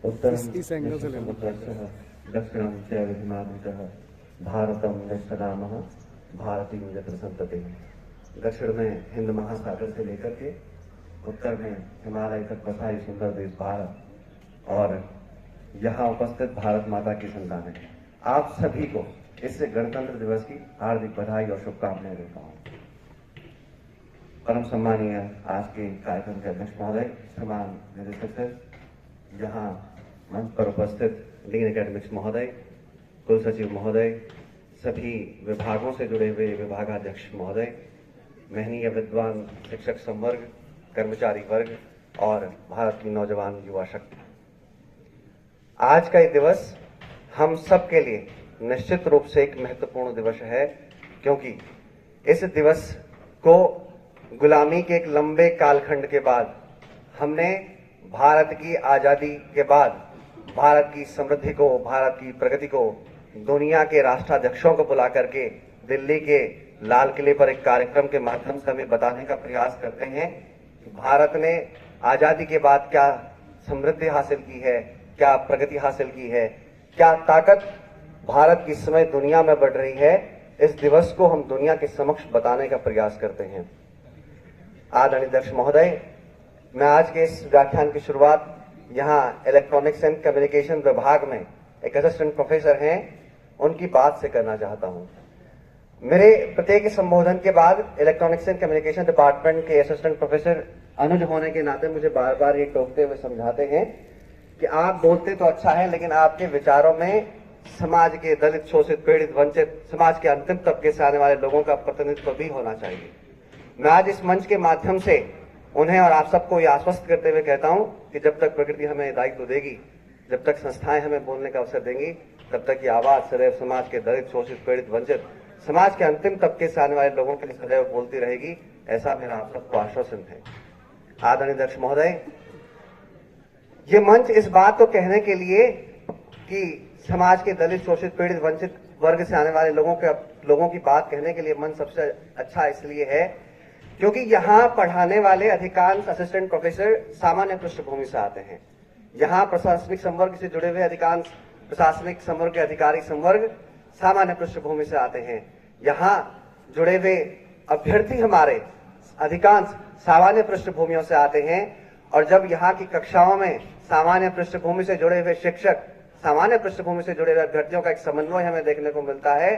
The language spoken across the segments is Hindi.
इस एंगल से लेना दक्षिणं च विधिमादितः भारतम यस्तनामः भारतीय यत्र संतते। दक्षिण में हिंद महासागर से लेकर के उत्तर में हिमालय तक बसा ये सुंदर देश भारत और यहाँ उपस्थित भारत माता की संतानें, आप सभी को इससे गणतंत्र दिवस की हार्दिक बधाई और शुभकामनाएं देता हूँ। परम सम्मानीय आज के कार्यक्रम के अध्यक्ष महोदय, श्रीमान निदेशक सर, यहाँ मंच पर उपस्थित डीन एकेडमिक्स महोदय, कुल सचिव महोदय, सभी विभागों से जुड़े हुए विभागाध्यक्ष महोदय, महनीय विद्वान शिक्षक संवर्ग, कर्मचारी वर्ग और भारत की नौजवान युवा शक्ति, आज का ये दिवस हम सब के लिए निश्चित रूप से एक महत्वपूर्ण दिवस है, क्योंकि इस दिवस को गुलामी के एक लंबे कालखंड के बाद हमने भारत की आजादी के बाद भारत की समृद्धि को, भारत की प्रगति को दुनिया के राष्ट्राध्यक्षों को बुला करके दिल्ली के लाल किले पर एक कार्यक्रम के माध्यम से हमें बताने का प्रयास करते हैं कि भारत ने आजादी के बाद क्या समृद्धि हासिल की है, क्या प्रगति हासिल की है, क्या ताकत भारत की समय दुनिया में बढ़ रही है। इस दिवस को हम दुनिया के समक्ष बताने का प्रयास करते हैं। आदरणीय अध्यक्ष महोदय, मैं आज के इस व्याख्यान की शुरुआत यहाँ इलेक्ट्रॉनिक्स एंड कम्युनिकेशन विभाग में एक असिस्टेंट प्रोफेसर हैं, उनकी बात से करना चाहता हूँ। मेरे प्रत्येक संबोधन के बाद इलेक्ट्रॉनिक्स एंड कम्युनिकेशन डिपार्टमेंट के असिस्टेंट प्रोफेसर अनुज होने के नाते मुझे बार बार ये टोकते हुए समझाते हैं कि आप बोलते तो अच्छा है, लेकिन आपके विचारों में समाज के दलित, शोषित, पीड़ित, वंचित, समाज के अंतिम तबके से आने वाले लोगों का प्रतिनिधित्व भी होना चाहिए। मैं आज इस मंच के माध्यम से उन्हें और आप सबको ये आश्वस्त करते हुए कहता हूं कि जब तक प्रकृति हमें दायित्व देगी, जब तक संस्थाएं हमें बोलने का अवसर देंगी, तब तक ये आवाज सदैव समाज के दलित, शोषित, पीड़ित, वंचित, समाज के अंतिम तबके से आने वाले लोगों के लिए सदैव बोलती रहेगी। ऐसा मेरा आप सबको आश्वासन है। आदरणीय अध्यक्ष महोदय, ये मंच इस बात को कहने के लिए कि समाज के दलित, शोषित, पीड़ित, वंचित वर्ग से आने वाले लोगों की बात कहने के लिए मंच सबसे अच्छा इसलिए है क्योंकि यहाँ पढ़ाने वाले अधिकांश असिस्टेंट प्रोफेसर सामान्य पृष्ठभूमि से आते हैं। यहाँ प्रशासनिक संवर्ग से जुड़े हुए अधिकांश प्रशासनिक संवर्ग के अधिकारी संवर्ग सामान्य पृष्ठभूमि से आते हैं। यहाँ जुड़े हुए अभ्यर्थी हमारे अधिकांश सामान्य पृष्ठभूमियों से आते हैं, और जब यहाँ की कक्षाओं में सामान्य पृष्ठभूमि से जुड़े हुए शिक्षक, सामान्य पृष्ठभूमि से जुड़े हुए अभ्यर्थियों का एक समन्वय हमें देखने को मिलता है,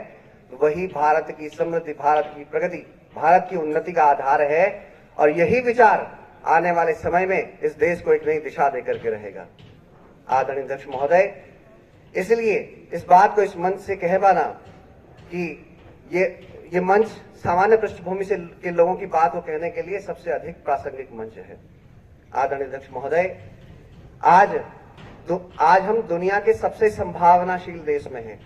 वही भारत की समृद्धि, भारत की प्रगति, भारत की उन्नति का आधार है। और यही विचार आने वाले समय में इस देश को एक नई दिशा देकर के रहेगा। आदरणीय अध्यक्ष महोदय, इसलिए इस बात को इस मंच से कह पाना कि ये मंच सामान्य पृष्ठभूमि से के लोगों की बात को कहने के लिए सबसे अधिक प्रासंगिक मंच है। आदरणीय अध्यक्ष महोदय, आज हम दुनिया के सबसे संभावनाशील देश में हैं।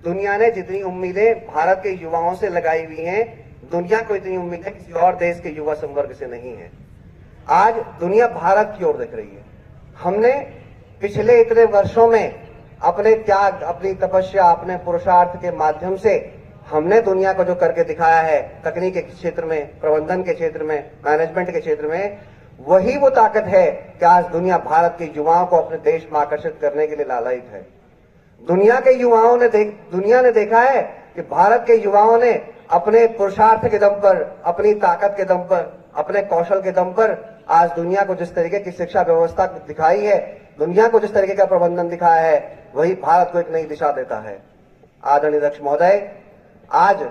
दुनिया ने जितनी उम्मीदें भारत के युवाओं से लगाई हुई हैं, दुनिया को इतनी उम्मीदें किसी और देश के युवा संवर्ग से नहीं है। आज दुनिया भारत की ओर देख रही है। हमने पिछले इतने वर्षों में अपने त्याग, अपनी तपस्या, अपने पुरुषार्थ के माध्यम से हमने दुनिया को जो करके दिखाया है, तकनीक के क्षेत्र में, प्रबंधन के क्षेत्र में, मैनेजमेंट के क्षेत्र में, वही वो ताकत है कि आज दुनिया भारत के युवाओं को अपने देश में आकर्षित करने के लिए लालायित है। दुनिया ने देखा है कि भारत के युवाओं ने अपने पुरुषार्थ के दम पर, अपनी ताकत के दम पर, अपने कौशल के दम पर आज दुनिया को जिस तरीके की शिक्षा व्यवस्था दिखाई है, दुनिया को जिस तरीके का प्रबंधन दिखाया है, वही भारत को एक नई दिशा देता है। आदरणीय अध्यक्ष महोदय, आज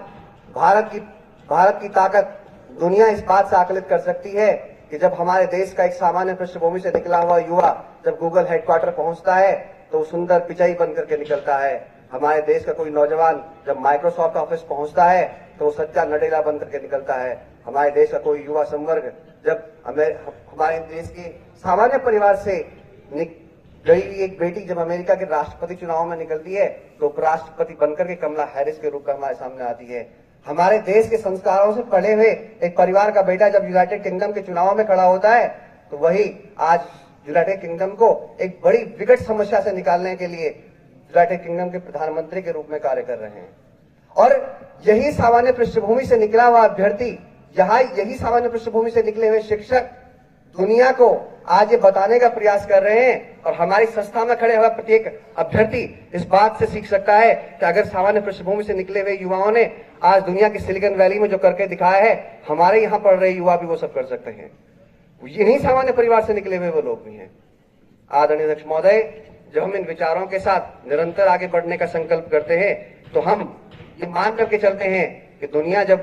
भारत की ताकत दुनिया इस बात से आकलित कर सकती है कि जब हमारे देश का एक सामान्य पृष्ठभूमि से निकला हुआ युवा जब गूगल हेडक्वार्टर पहुंचता है तो सुंदर पिचाई बन करके निकलता है। हमारे देश का कोई नौजवान जब माइक्रोसॉफ्ट ऑफिस पहुंचता है तो वो सच्चा नडेला बन करके निकलता है। हमारे देश का कोई युवा संवर्ग जब हमारे देश के सामान्य परिवार से गई हुई एक बेटी जब अमेरिका के राष्ट्रपति चुनाव में निकलती है तो उपराष्ट्रपति बनकर के कमला हैरिस के रूप में हमारे सामने आती है। हमारे देश के संस्कारों से पढ़े हुए एक परिवार का बेटा जब यूनाइटेड किंगडम के चुनाव में खड़ा होता है तो वही आज यूनाइटेड किंगडम को एक बड़ी विकट समस्या से निकालने के लिए यूनाइटेड किंगडम के प्रधानमंत्री के रूप में कार्य कर रहे हैं। और यही सामान्य पृष्ठभूमि से निकला हुआ अभ्यर्थी, यही सामान्य पृष्ठभूमि से निकले हुए शिक्षक दुनिया को आज ये बताने का प्रयास कर रहे हैं और हमारी संस्था में खड़े हुए प्रत्येक अभ्यर्थी इस बात से सीख सकता है कि अगर सामान्य पृष्ठभूमि से निकले हुए युवाओं ने आज दुनिया की सिलिकॉन वैली में जो करके दिखाया है, हमारे यहाँ पढ़ रहे युवा भी वो सब कर सकते हैं। इन्हीं सामान्य परिवार से निकले हुए वो लोग भी हैं। आदरणीय अध्यक्ष महोदय, जब हम इन विचारों के साथ निरंतर आगे बढ़ने का संकल्प करते हैं तो हम ये मान करके चलते हैं कि दुनिया जब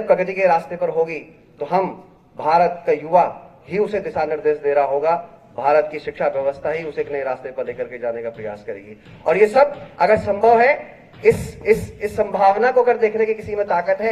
प्रगति के रास्ते पर होगी तो हम भारत का युवा ही उसे दिशा निर्देश दे रहा होगा, भारत की शिक्षा व्यवस्था ही उसे एक नए रास्ते पर लेकर के जाने का प्रयास करेगी। और ये सब अगर संभव है, इस संभावना को अगर देखने की किसी में ताकत है